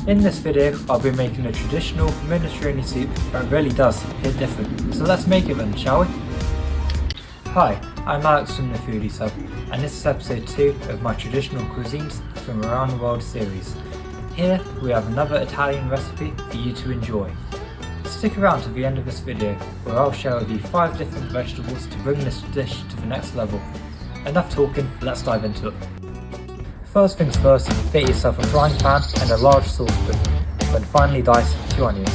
In this video, I'll be making a traditional minestrone soup that really does hit different. So let's make it then, shall we? Hi, I'm Alex from the Foodie Hub, and this is episode 2 of my traditional cuisines from around the world series. Here we have another Italian recipe for you to enjoy. Stick around to the end of this video where I'll share with you 5 different vegetables to bring this dish to the next level. Enough talking, let's dive into it. First things first, get yourself a frying pan and a large saucepan, then finely dice 2 onions.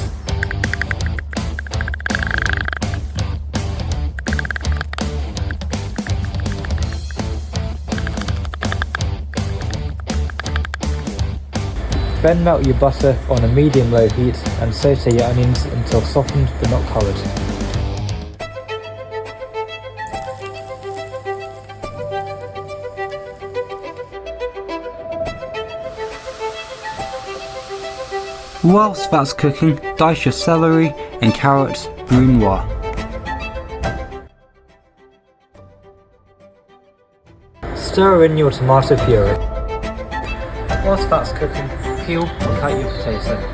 Then melt your butter on a medium-low heat and saute your onions until softened but not coloured. Whilst that's cooking, dice your celery and carrots brunoise. Stir in your tomato puree. Whilst that's cooking, peel and cut your potato.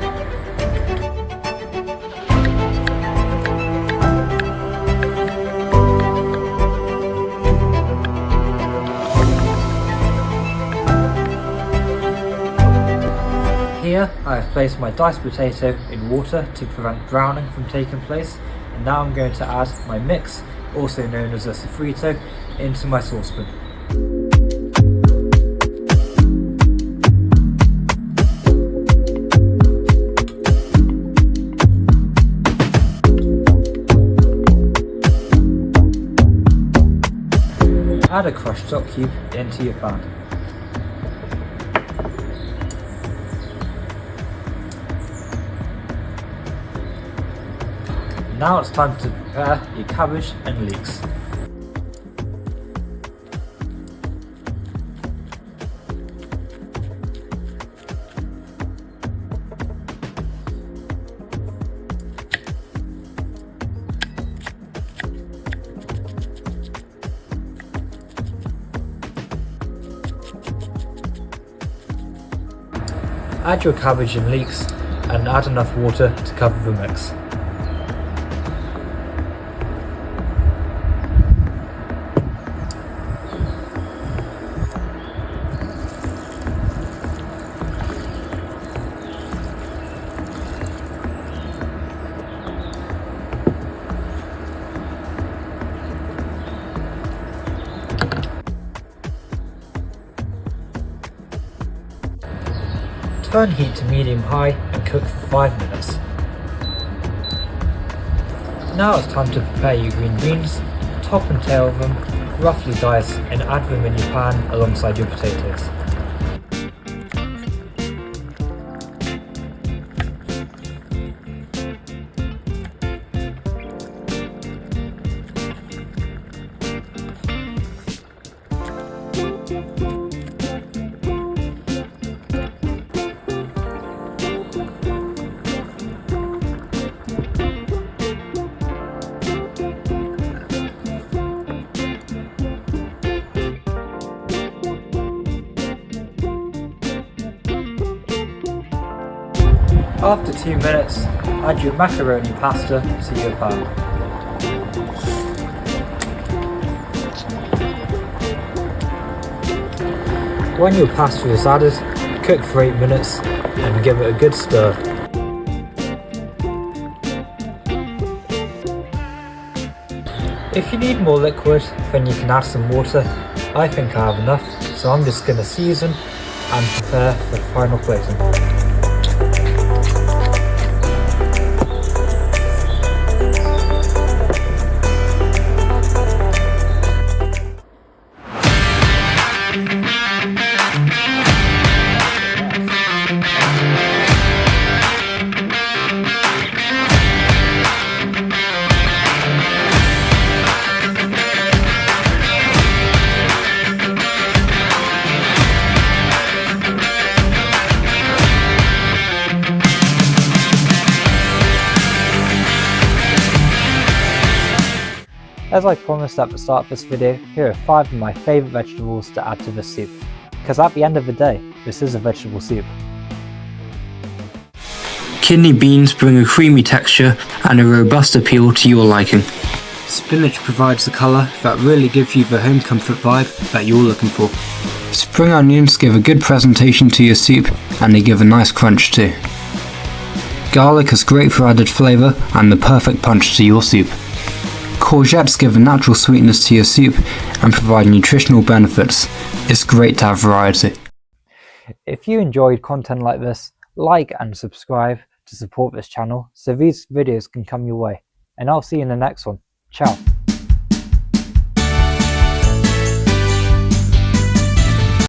Here I have placed my diced potato in water to prevent browning from taking place, and now I'm going to add my mix, also known as a sofrito, into my saucepan. Add a crushed stock cube into your pan. Now it's time to prepare your cabbage and leeks. Add your cabbage and leeks and add enough water to cover the mix. Turn heat to medium-high and cook for 5 minutes. Now it's time to prepare your green beans. Top and tail them, roughly dice and add them in your pan alongside your potatoes. After 2 minutes, add your macaroni pasta to your pan. When your pasta is added, cook for 8 minutes and give it a good stir. If you need more liquid, then you can add some water. I think I have enough, so I'm just going to season and prepare for final plating. As I promised at the start of this video, here are 5 of my favourite vegetables to add to this soup, because at the end of the day, this is a vegetable soup. Kidney beans bring a creamy texture and a robust appeal to your liking. Spinach provides the colour that really gives you the home comfort vibe that you're looking for. Spring onions give a good presentation to your soup and they give a nice crunch too. Garlic is great for added flavour and the perfect punch to your soup. Courgettes give a natural sweetness to your soup and provide nutritional benefits. It's great to have variety. If you enjoyed content like this, like and subscribe to support this channel so these videos can come your way. And I'll see you in the next one. Ciao.